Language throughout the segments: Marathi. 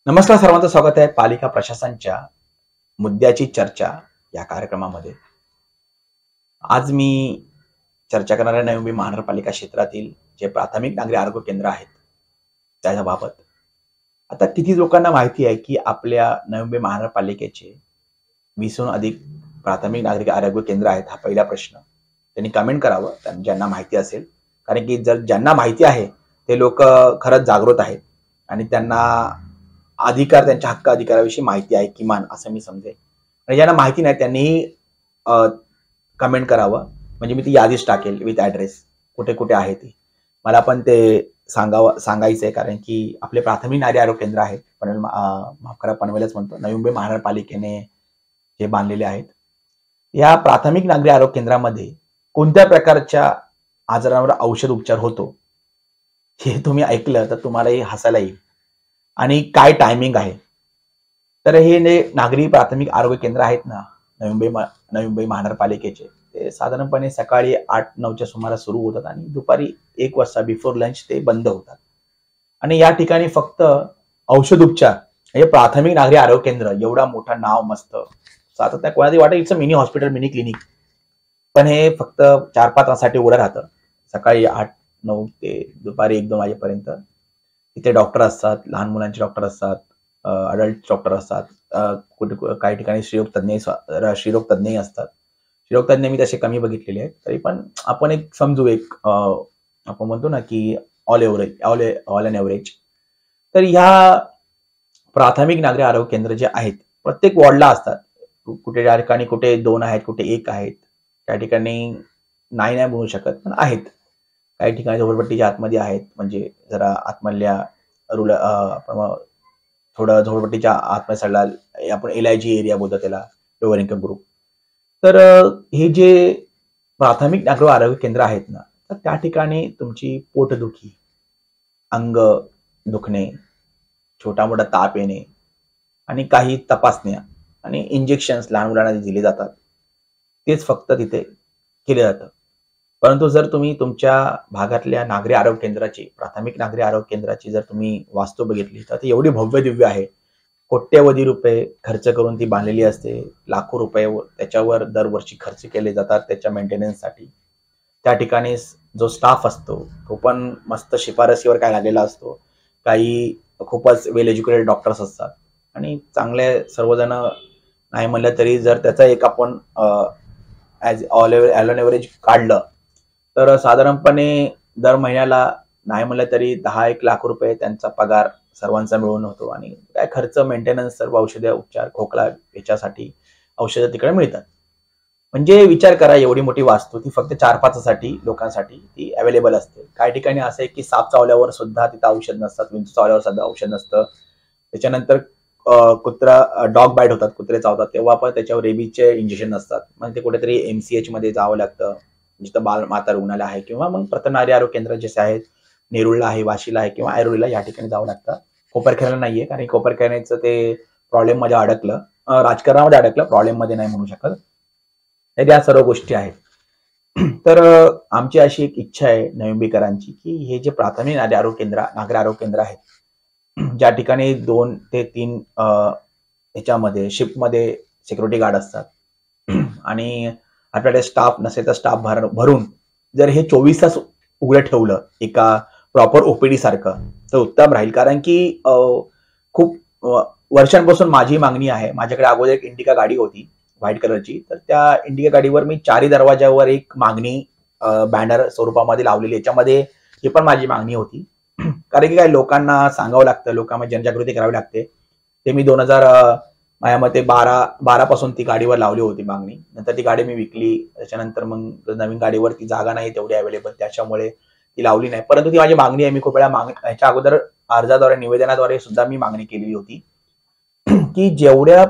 नमस्कार, सर्वांचं स्वागत आहे पालिका प्रशासनच्या मुद्द्याची चर्चा या कार्यक्रमामध्ये. आज मी चर्चा करणार आहे नवी मुंबई महानगरपालिका क्षेत्रातील जे प्राथमिक नागरी आरोग्य केंद्र आहेत त्याच्याबाबत. आता किती लोकांना माहिती आहे की आपल्या नवी मुंबई महानगरपालिकेचे 20हून अधिक प्राथमिक नागरिक आरोग्य केंद्र आहेत? हा पहिला प्रश्न त्यांनी कमेंट करावं ज्यांना माहिती असेल, कारण की जर ज्यांना माहिती आहे ते लोक खरंच जागृत आहेत आणि त्यांना अधिकार, त्यांच्या हक्क अधिकाराविषयी माहिती आहे किमान, असं मी समजेल. आणि ज्यांना माहिती नाही त्यांनीही कमेंट करावं, म्हणजे मी ती यादीच टाकेल विथ ॲड्रेस कुठे कुठे आहे ती. मला पण ते सांगायचं आहे, कारण की आपले प्राथमिक नागरी आरोग्य केंद्र आहेत पनवेल, माफ करा पनवेलच म्हणतो, नवी मुंबई महानगरपालिकेने जे बांधलेले आहेत. या प्राथमिक नागरी आरोग्य केंद्रामध्ये कोणत्या प्रकारच्या आजारांवर औषध उपचार होतो हे तुम्ही ऐकलं तर तुम्हालाही हसायला येईल. आणि काय टायमिंग आहे. तर हे नागरी प्राथमिक आरोग्य केंद्र आहेत ना नवी मुंबई महानगरपालिकेचे, ते साधारणपणे सकाळी 8-9च्या सुमारास सुरू होतात आणि दुपारी 1 वाजता बिफोर लंच ते बंद होतात. आणि या ठिकाणी फक्त औषध उपचार, म्हणजे प्राथमिक नागरी आरोग्य केंद्र, एवढा मोठा नाव मस्त, आता त्या कोणाला वाटत it's mini hospital, mini clinic, पण हे फक्त 4-5 तासासाठी उघडं राहतं. सकाळी 8-9 ते दुपारी 1-2 वाजेपर्यंत. इथे डॉक्टर असतात, लहान मुलांचे डॉक्टर असतात, अडल्ट डॉक्टर असतात, कुठे काही ठिकाणी श्रीरोग तज्ञही असतात. श्रीरोग तज्ञ मी तसे कमी बघितलेले आहेत, तरी पण आपण एक समजू, एक आपण म्हणतो ना की ऑल अँड एव्हरेज. तर ह्या प्राथमिक नागरी आरोग्य केंद्र जे आहेत प्रत्येक वॉर्डला असतात. कुठे त्या ठिकाणी कुठे 2 आहेत, कुठे 1 आहेत, त्या ठिकाणी नाही म्हणू शकत, पण आहेत. काही ठिकाणी झोपडपट्टीच्या आतमध्ये आहेत, म्हणजे जरा आतमधल्या थोडं झोपडपट्टीच्या आतमध्ये साईडला आपण LIG एरिया बोलतो त्याला, लोअर इन्कम ग्रुप. तर हे जे प्राथमिक नागरी आरोग्य केंद्र आहेत ना, तर त्या ठिकाणी तुमची पोटदुखी, अंग दुखणे, छोटा मोठा ताप येणे आणि काही तपासण्या आणि इंजेक्शन्स लहान मुलांना दिले जातात, तेच फक्त तिथे केले जातं. परंतु जर तुम्ही तुमच्या भागातल्या नागरी आरोग्य केंद्राची, प्राथमिक नागरी आरोग्य केंद्राची जर तुम्ही वास्तू बघितली तर ती एवढी भव्य दिव्य आहे. कोट्यवधी रुपये खर्च करून ती बांधलेली असते. लाखो रुपये त्याच्यावर दरवर्षी खर्च केले जातात त्याच्या मेंटेनन्ससाठी. त्या ठिकाणी जो स्टाफ असतो तो पण मस्त शिफारसीवर काय लागलेला असतो. काही खूपच वेल एज्युकेटेड डॉक्टर्स असतात आणि चांगले सर्वजण नाही म्हणलं तरी जर त्याचा एक आपण ॲज ऑल एन एव्हरेज काढलं तर साधारणपणे दर महिन्याला नाही म्हणलं तरी 10-1 लाख रुपये त्यांचा पगार सर्वांचा मिळून होतो. आणि काय खर्च, मेंटेनन्स, सर्व औषधे, उपचार, खोकला याच्यासाठी औषधं तिकडे मिळतात. म्हणजे विचार करा, एवढी मोठी वास्तू ती फक्त 4-5 तासासाठी लोकांसाठी ती अवेलेबल असते. काही ठिकाणी असं आहे की साप चावल्यावर सुद्धा तिथं औषध नसतात, विंचू चावल्यावर सुद्धा औषध नसतं. त्याच्यानंतर कुत्रा डॉग बाईट होतात, कुत्रे चावतात तेव्हा पण त्याच्यावर रेबीजचे इंजेक्शन नसतात. मग ते कुठेतरी MCH मध्ये जावं लागतं, जिथं बाल माता रुग्णालय आहे, किंवा मग प्रथम नागरी आरोग्य केंद्र जसे आहेत, नेरुळला आहे, वाशीला आहे, किंवा ऐरोलीला, या ठिकाणी जावं लागतं. कोपरखैरला नाहीये, कारण कोपरखैरण्याचं ते प्रॉब्लेम मध्ये अडकलं, राजकारणामध्ये अडकलं, प्रॉब्लेम मध्ये नाही म्हणू शकत. तर या सर्व गोष्टी आहेत. तर आमची अशी एक इच्छा आहे नवी मुंबईकरांची की हे जे प्राथमिक नागरी आरोग्य केंद्र आहेत, ज्या ठिकाणी 2 ते 3 ह्याच्यामध्ये शिफ्टमध्ये सिक्युरिटी गार्ड असतात आणि आपल्याकडे स्टाफ नसेल तर स्टाफ भरून जर हे 24 तास उघडं ठेवलं एका प्रॉपर OPD सारखं, तर उत्तम राहील. कारण की खूप वर्षांपासून माझी मागणी आहे. माझ्याकडे अगोदर एक इंडिका गाडी होती व्हाईट कलरची, तर त्या इंडिका गाडीवर मी 4 दरवाजावर एक मागणी बॅनर स्वरूपामध्ये लावलेली. याच्यामध्ये ही पण माझी मागणी होती, कारण की काय लोकांना सांगावं लागतं, लोकांमध्ये जनजागृती करावी लागते. ते मी 2000 माझ्या मते 12 पासून ती गाडीवर लावली होती मागणी. नंतर ती गाडी मी विकली. त्याच्यानंतर मग नवीन गाडीवर ती जागा नाही तेवढी अवेलेबल, त्याच्यामुळे ती लावली नाही. परंतु ती माझी मागणी आहे. मी खूप वेळा ह्याच्या अगोदर अर्जाद्वारे, निवेदनाद्वारे सुद्धा मी मागणी केलेली होती की जेवढ्या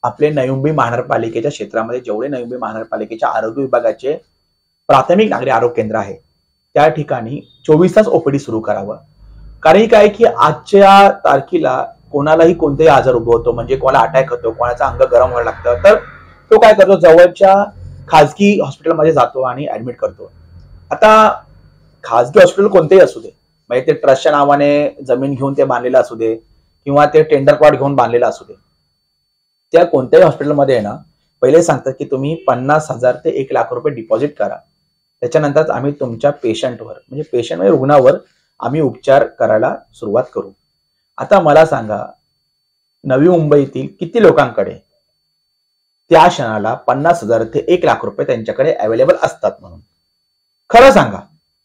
आपले नवी मुंबई महानगरपालिकेच्या क्षेत्रामध्ये, जेवढे नवी मुंबई महानगरपालिकेच्या आरोग्य विभागाचे प्राथमिक नागरी आरोग्य केंद्र आहे, त्या ठिकाणी 24 तास OPD सुरू करावं. कारण काय की आजच्या तारखेला कोणालाही कोणतेही आजार उद्भवतो, म्हणजे कोणाला अटॅक होतो, कोणाचं अंग गरम व्हायला लागतं, तर तो काय करतो, जवळच्या खाजगी हॉस्पिटलमध्ये जातो आणि ऍडमिट करतो. आता खाजगी हॉस्पिटल कोणतेही असू दे, म्हणजे ते ट्रस्टच्या नावाने जमीन घेऊन ते बांधलेलं असू दे, किंवा ते टेंडर प्लॉट घेऊन बांधलेला असू दे, त्या कोणत्याही हॉस्पिटलमध्ये आहे ना, पहिले सांगतात की तुम्ही 50,000 ते 1,00,000 रुपये डिपॉझिट करा. त्याच्यानंतर आम्ही तुमच्या पेशंटवर म्हणजे पेशंट म्हणजे रुग्णावर आम्ही उपचार करायला सुरुवात करू. आता मला सांगा, नवी मुंबईतील किती लोकांकडे त्या क्षणाला 50,000 ते 1,00,000 रुपये त्यांच्याकडे अवेलेबल असतात म्हणून? खरं सांगा.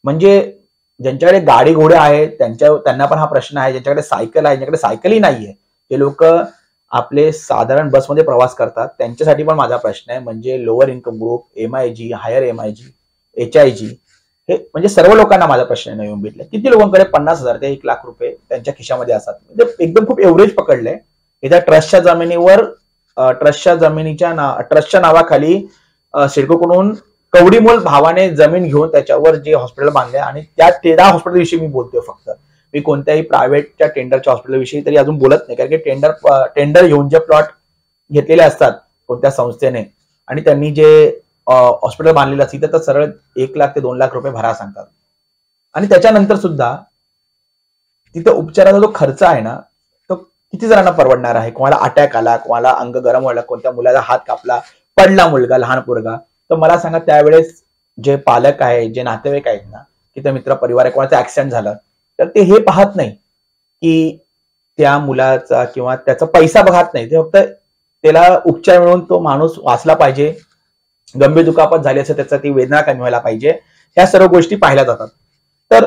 म्हणजे ज्यांच्याकडे गाडी घोडे आहे त्यांना पण हा प्रश्न आहे. ज्यांच्याकडे सायकल आहे, ज्यांच्याकडे सायकलही नाहीये, ते लोक आपले साधारण बसमध्ये प्रवास करतात, त्यांच्यासाठी पण माझा प्रश्न आहे. म्हणजे lower income group, MIG, higher MIG, HIG, हे म्हणजे सर्व लोकांना माझा प्रश्न आहे. नवी मुंबईतल्या किती लोकांकडे 50,000 ते 1,00,000 रुपये त्यांच्या खिशामध्ये असतात? म्हणजे एकदम खूप एव्हरेज पकडलंय. एका ट्रस्टच्या जमिनीवर ट्रस्टच्या नावाखाली सिडकोकडून कवडीमोल भावाने जमीन घेऊन त्याच्यावर जे हॉस्पिटल बांधले, आणि त्या हॉस्पिटल विषयी मी बोलतोय फक्त. मी कोणत्याही प्रायव्हेटच्या टेंडरच्या हॉस्पिटल विषयी तरी अजून बोलत नाही, कारण की टेंडर घेऊन जे प्लॉट घेतलेले असतात कोणत्या संस्थेने आणि त्यांनी जे हॉस्पिटल बांधलेलं असतं तर सरळ 1,00,000 ते 2,00,000 रुपये भरा सांगतात. आणि त्याच्यानंतर सुद्धा तिथं उपचाराचा जो खर्च आहे ना, तो किती जणांना परवडणार आहे? कोणाला अटॅक आला, कोणाला अंग गरम व्हायला, कोणत्या मुलाचा हात कापला, पडला मुलगा, लहान पोरगा, तर मला सांगा त्यावेळेस जे पालक आहे, जे नातेवाईक आहेत ना, की त्या मित्र परिवार आहे, कोणाचा ऍक्सिडेंट झाला, तर ते हे पाहत नाही की त्या मुलाचा किंवा त्याचा पैसा बघत नाही. ते फक्त त्याला उपचार मिळून तो माणूस वाचला पाहिजे, गंभीर दुखापत झाली असेल त्याचा ती वेदना कमी व्हायला पाहिजे, ह्या सर्व गोष्टी पाहिल्या जातात. तर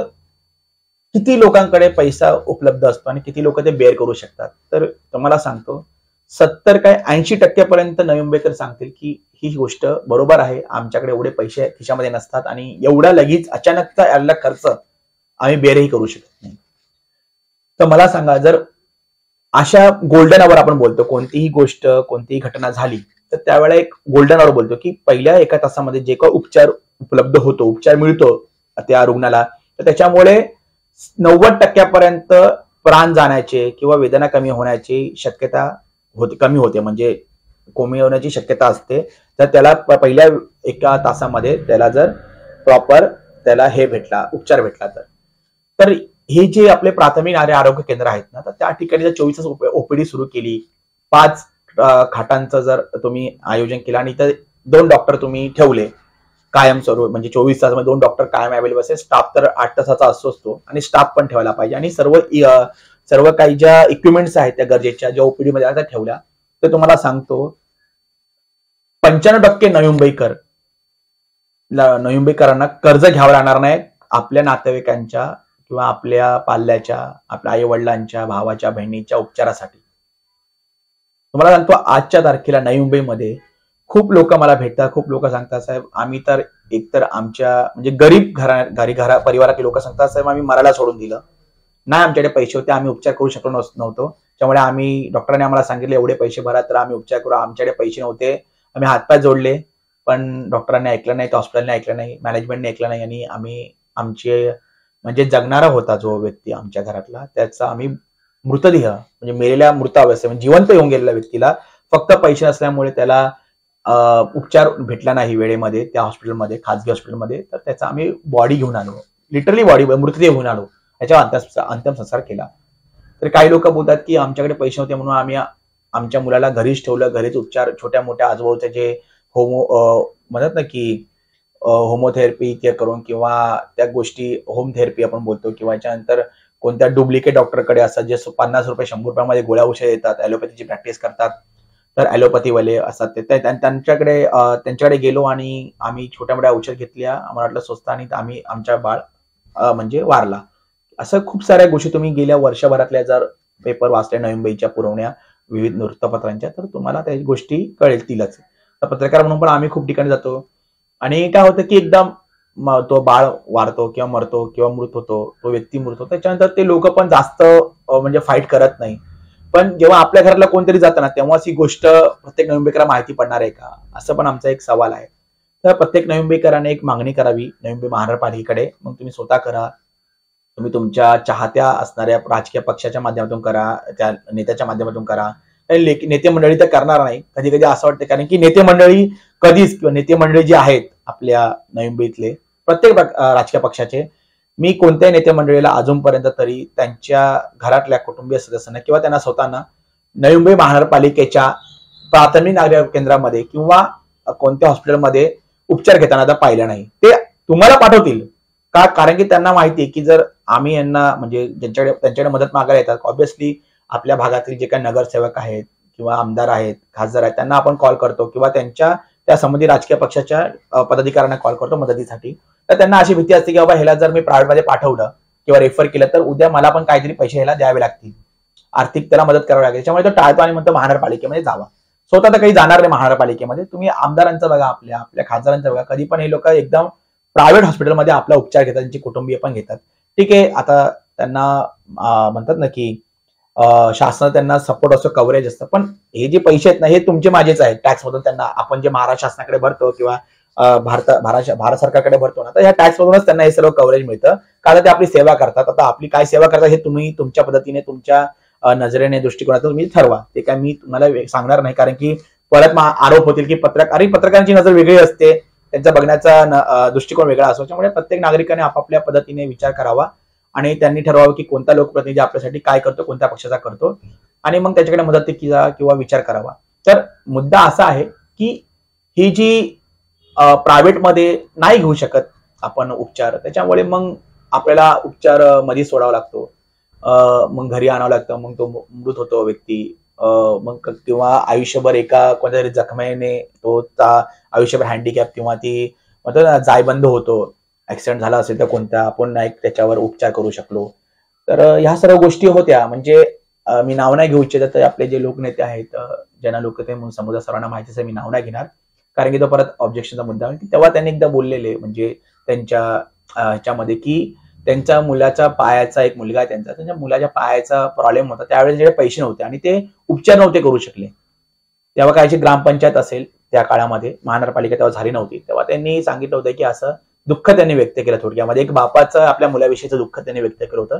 किती लोकांकडे पैसा उपलब्ध असतो आणि किती लोक ते बेअर करू शकतात? तर तुम्हाला सांगतो, 70 काय 80% पर्यंत नवी मुंबईकर सांगतील की ही गोष्ट बरोबर आहे, आमच्याकडे एवढे पैसे खिशामध्ये नसतात आणि एवढा लगेच अचानकचा आलेला खर्च आम्ही बेअरही करू शकत नाही. तर मला सांगा, जर अशा गोल्डन आवर आपण बोलतो, कोणतीही गोष्ट कोणतीही घटना झाली तर त्यावेळेला एक गोल्डन आवर बोलतो की पहिल्या 1 तासामध्ये जे काही उपचार उपलब्ध होतो, उपचार मिळतो त्या रुग्णाला, तर त्याच्यामुळे 90% पर्यंत प्राण जाण्याचे किंवा वेदना कमी होण्याची शक्यता कमी होते, म्हणजे कोमी होण्याची शक्यता असते. तर त्याला पहिल्या 1 तासामध्ये त्याला जर प्रॉपर त्याला उपचार भेटला तर हे जे आपले प्राथमिक आरोग्य केंद्र आहेत ना, तर त्या ठिकाणी जर 24 तास OPD सुरू केली, 5 खाटांचं जर तुम्ही आयोजन केलं आणि इथं 2 डॉक्टर तुम्ही ठेवले कायमस्वरूपी, म्हणजे 24 तासामध्ये 2 डॉक्टर कायम अवेलेबल असेल, स्टाफ तर 8 तासाचा असतो आणि स्टाफ पण ठेवायला पाहिजे, आणि सर्व काही ज्या इक्विपमेंट्स आहेत त्या गरजेच्या ज्या OPD मध्ये त्या ठेवल्या, तर तुम्हाला सांगतो 95% नवी मुंबईकरांना कर्ज घ्यावं लागणार नाही आपल्या नातेवाईकांच्या किंवा आपल्या पाल्याच्या, आपल्या आई वडिलांच्या, भावाच्या, बहिणीच्या उपचारासाठी. तुम्हाला सांगतो, आजच्या तारखेला नवी मुंबईमध्ये खूप लोक मला भेटतात, खूप लोक सांगतात, साहेब आम्ही तर एकतर आमच्या म्हणजे गरीब परिवारातील लोक सांगतात, साहेब आम्ही मरायला सोडून दिलं, नाही आमच्याकडे पैसे होते, आम्ही उपचार करू शकलो नव्हतो, त्यामुळे आम्ही डॉक्टरांनी आम्हाला सांगितले एवढे पैसे भरा तर आम्ही उपचार करू, आमच्याकडे पैसे नव्हते, आम्ही हातपाय जोडले, पण डॉक्टरांनी ऐकलं नाही, हॉस्पिटलने ऐकलं नाही, मॅनेजमेंटने ऐकलं नाही, आणि आम्ही आमचे म्हणजे जगणारा होता जो व्यक्ती आमच्या घरातला, त्याचा आम्ही मृतदेह म्हणजे मेलेल्या मृत अवस्थेत म्हणजे जिवंत येऊन गेलेल्या व्यक्तीला फक्त पैसे नसल्यामुळे त्याला उपचार भेटला नाही वेळेमध्ये त्या हॉस्पिटलमध्ये, खाजगी हॉस्पिटलमध्ये, तर त्याचा आम्ही बॉडी घेऊन आलो, लिटरली मृतदेह घेऊन आलो, त्याच्यावर अंत्यसंस्कार केला. तर काही लोक बोलतात की आमच्याकडे पैसे होते म्हणून आम्ही आमच्या मुलाला घरीच ठेवलं, घरीच उपचार, छोट्या मोठ्या आजूबाजूचे जे म्हणतात ना की होमोथेरपी ते करून, किंवा त्या गोष्टी होम थेरपी आपण बोलतो, किंवा याच्यानंतर कोणत्या डुप्लिकेट डॉक्टरकडे असतात जे 50 रुपये 100 रुपयामध्ये गोळ्या औषध येतात, ॲलोपॅथीची प्रॅक्टिस करतात, तर ॲलोपॅथीवाले असतात ते त्यांच्याकडे गेलो आणि आम्ही छोट्या मोठ्या औषध घेतल्या, आम्हाला वाटलं स्वस्त, आणि आम्ही आमच्या बाळ म्हणजे वारला. असं खूप साऱ्या गोष्टी तुम्ही गेल्या वर्षभरातल्या जर पेपर वाचल्या नवी मुंबईच्या पुरवण्या विविध वृत्तपत्रांच्या, तर तुम्हाला त्या गोष्टी कळतीलच. तर पत्रकार म्हणून पण आम्ही खूप ठिकाणी जातो, आणि काय होतं की एकदम तो बाळ वारतो किंवा मरतो किंवा मृत होतो, तो व्यक्ती मृत होतो, त्याच्यानंतर ते लोक पण जास्त म्हणजे फाईट करत नाही. पण जेव्हा आपल्या घराला कोणतरी जातं ना, तेव्हाच ही गोष्ट प्रत्येक नवी मुंबईकरांना माहिती पडणार आहे का, असं पण आमचा एक सवाल आहे. तर प्रत्येक नवी मुंबईकरांनी एक मागणी करावी नवी मुंबई महानगरपालिकेकडे, मग तुम्ही स्वतः करा, तुम्ही तुमच्या चाहत्या असणाऱ्या राजकीय पक्षाच्या माध्यमातून करा, त्या नेत्याच्या माध्यमातून करा, नेते मंडळी तर करणार नाही. कधी कधी असं वाटतं, कारण की नेते मंडळी कधीच, किंवा नेते मंडळी जे आहेत आपल्या नवी मुंबईतले प्रत्येक राजकीय पक्षाचे, मी कोणत्याही नेते मंडळीला अजूनपर्यंत तरी त्यांच्या घरातल्या कुटुंबीय सदस्यांना किंवा त्यांना स्वतःना नवी मुंबई महानगरपालिकेच्या प्राथमिक नागरी आरोग्य केंद्रामध्ये किंवा कोणत्या हॉस्पिटलमध्ये उपचार घेताना पाहिलं नाही. ते तुम्हाला पाठवतील का, कारण की त्यांना माहिती आहे की जर आम्ही यांना म्हणजे त्यांच्याकडे मदत मागायला येतात, ऑब्व्हियसली आपल्या भागातील जे काही नगरसेवक आहेत किंवा आमदार आहेत, खासदार आहेत, त्यांना आपण कॉल करतो किंवा त्या संबंधित राजकीय पक्षाच्या पदाधिकाऱ्यांना कॉल करतो मदतीसाठी. तर त्यांना अशी भीती असते की बाबा ह्याला जर मी प्रायव्हेटमध्ये पाठवलं किंवा रेफर केलं तर उद्या मला पण काहीतरी पैसे ह्याला द्यावे लागतील, आर्थिक त्याला मदत करावी लागेल. त्याच्यामुळे तो टाळतो आणि म्हणतो महानगरपालिकेमध्ये जावा. स्वतः तर काही जाणार नाही महानगरपालिकेमध्ये. तुम्ही आमदारांचं बघा, आपल्या खासदारांचं बघा, कधी पण हे लोक एकदम प्रायव्हेट हॉस्पिटलमध्ये आपला उपचार घेतात, त्यांची कुटुंबीय पण घेतात. ठीक आहे, आता त्यांना म्हणतात ना की शासनात त्यांना सपोर्ट असतो, कव्हरेज असतं, पण हे जे पैसे आहेत ना हे तुमचे माझेच आहेत. टॅक्स मधून त्यांना आपण जे महाराष्ट्र शासनाकडे भरतो किंवा भारत सरकारकडे भरतो ना, तर ह्या टॅक्स मधूनच त्यांना हे सर्व कव्हरेज मिळतं. कारण ते आपली सेवा करतात. आता आपली काय सेवा करतात हे तुम्ही तुमच्या पद्धतीने, तुमच्या नजरेने, दृष्टिकोनातून तुम्ही ठरवा. ते काय मी तुम्हाला सांगणार नाही, कारण की परत आरोप होतील की पत्रकारांची नजर वेगळी असते, त्यांचा बघण्याचा दृष्टिकोन वेगळा असतो. त्यामुळे प्रत्येक नागरिकाने आपापल्या पद्धतीने विचार करावा आणि त्यांनी ठरवावं की कोणता लोकप्रतिनिधी आपल्यासाठी काय करतो, कोणत्या पक्षाचा करतो, आणि मग त्याच्याकडे मदतीचा किंवा विचार करावा. तर मुद्दा असा आहे की ही जी प्रायव्हेटमध्ये नाही घेऊ शकत आपण उपचार, त्याच्यामुळे मग आपल्याला उपचार मध्ये सोडावा लागतो, मग घरी आणावं लागतं, मग तो मृत होतो व्यक्ती, मग किंवा आयुष्यभर एका कोणत्या तरी जखमेने तो आयुष्यभर हँडिकॅप किंवा ती म्हणतो जायबंद होतो. ऍक्सिडेंट झाला असेल तर कोणता, आपण नाही त्याच्यावर उपचार करू शकलो. तर ह्या सर्व गोष्टी होत्या. म्हणजे मी नाव नाही घेऊ इच्छित, तर आपले जे लोकनेते आहेत, ज्यांना लोकनेते म्हणून समुदाय सर्वांना माहिती आहे, मी नाव नाही घेणार, कारण की तो परत ऑब्जेक्शनचा मुद्दा आहे. तेव्हा त्यांनी एकदा बोललेले, म्हणजे त्यांच्या ह्याच्यामध्ये की त्यांच्या मुलाच्या पायाचा, एक मुलगा आहे त्यांच्या मुलाच्या पायाचा प्रॉब्लेम होता, त्यावेळेस जे पैसे नव्हते आणि ते उपचार नव्हते करू शकले. तेव्हा कायची ग्रामपंचायत असेल त्या काळामध्ये, महानगरपालिका तेव्हा झाली नव्हती, तेव्हा त्यांनी सांगितलं होतं की असं दुःख त्यांनी व्यक्त केलं. थोडक्यामध्ये एक बापाचं आपल्या मुलाविषयीचं दुःख त्यांनी व्यक्त केलं होतं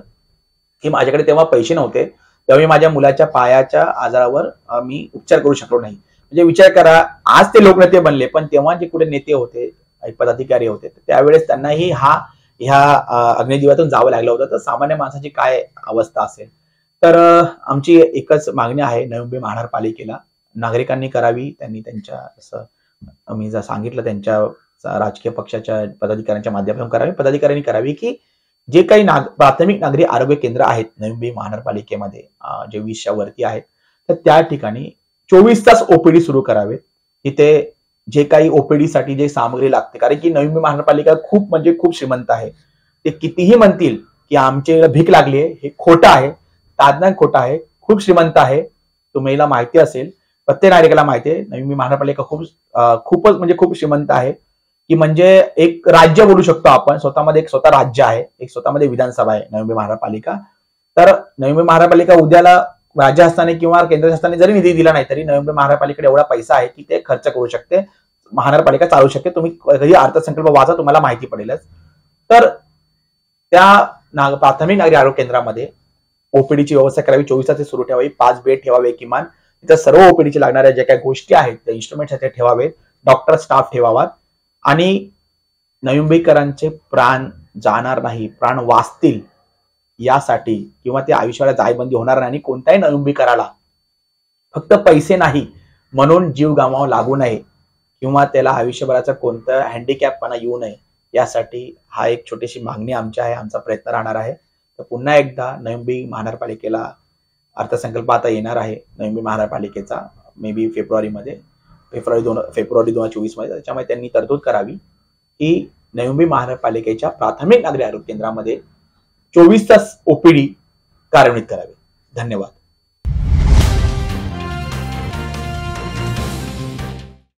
की माझ्याकडे तेव्हा पैसे नव्हते, तेव्हा मी माझ्या मुलाच्या पायाच्या आजारावर मी उपचार करू शकलो नाही. म्हणजे विचार करा, आज ते लोकनेते बनले, पण तेव्हा जे कुठे नेते होते, पदाधिकारी होते, त्यावेळेस त्यांनाही ह्या अग्निदिव्यातून जावं लागलं होतं. तर सामान्य माणसाची काय अवस्था असेल. तर आमची एकच मागणी आहे नवी मुंबई महानगरपालिकेला, नागरिकांनी करावी. त्यांनी त्यांच्या, असं मी जर सांगितलं, त्यांच्या राजकीय पक्षाच्या पदाधिकाऱ्यांच्या माध्यमातून करावी, पदाधिकाऱ्यांनी करावी की जे काही प्राथमिक नागरी आरोग्य केंद्र आहेत नवी मुंबई महानगरपालिकेमध्ये, जे 20च्या वरती आहेत, तर त्या ठिकाणी 24 तास ओपीडी सुरू करावेत. तिथे जे काही ओपीडी साठी जे सामग्री लागते, कारण की नवी मुंबई महानगरपालिका खूप म्हणजे खूप श्रीमंत आहे. ते कितीही म्हणतील की आमच्या भीक लागली आहे, हे खोटं आहे, ताज्ञान खोटं आहे. खूप श्रीमंत आहे, तुम्हाला माहिती असेल, प्रत्येक नागरिकाला माहिती आहे. नवी मुंबई महानगरपालिका खूपच म्हणजे खूप श्रीमंत आहे, की म्हणजे एक राज्य बोलू शकतो आपण. स्वतःमध्ये एक स्वतः राज्य आहे, एक स्वतःमध्ये विधानसभा आहे नवी मुंबई महानगरपालिका. तर नवी मुंबई महानगरपालिका उद्याला राज्य शासनाने किंवा केंद्र शासनाने जरी निधी दिला नाही, तरी नवी मुंबई महानगरपालिकेकडे एवढा पैसा आहे की ते खर्च करू शकते, महानगरपालिका चालू शकते. तुम्ही कधी अर्थसंकल्प वाचा, तुम्हाला माहिती पडेलच. तर त्या प्राथमिक नागरी आरोग्य केंद्रामध्ये ओपीडीची व्यवस्था करावी, 24 तास सुरू ठेवावी, 5 बेड ठेवावे किमान. तिथे सर्व ओपीडीची लागणाऱ्या ज्या काही गोष्टी आहेत, त्या इन्स्ट्रुमेंट्स आहेत ते ठेवावेत, डॉक्टर स्टाफ ठेवावा, आणि नवी मुंबईकरांचे प्राण जाणार नाही, प्राण वाचतील यासाठी, किंवा ते आयुष्याला जायबंदी होणार नाही, आणि कोणत्याही नवी मुंबईकराला फक्त पैसे नाही म्हणून जीव गमावा लागू नये किंवा त्याला आयुष्यभराचा कोणता हँडिकॅपपणा येऊ नये, यासाठी हा एक छोटीशी मागणी आमची आहे, आमचा प्रयत्न राहणार आहे. तर पुन्हा एकदा नवी मुंबई महानगरपालिकेला अर्थसंकल्प आता येणार आहे Navi Mumbai महानगरपालिकेचा, may be February 2024 मध्ये. त्याच्यामुळे त्यांनी तरतूद करावी की नवी मुंबई महानगरपालिकेच्या प्राथमिक नागरी आरोग्य केंद्रामध्ये 24 तास ओपीडी कार्यान्वित करावी. धन्यवाद.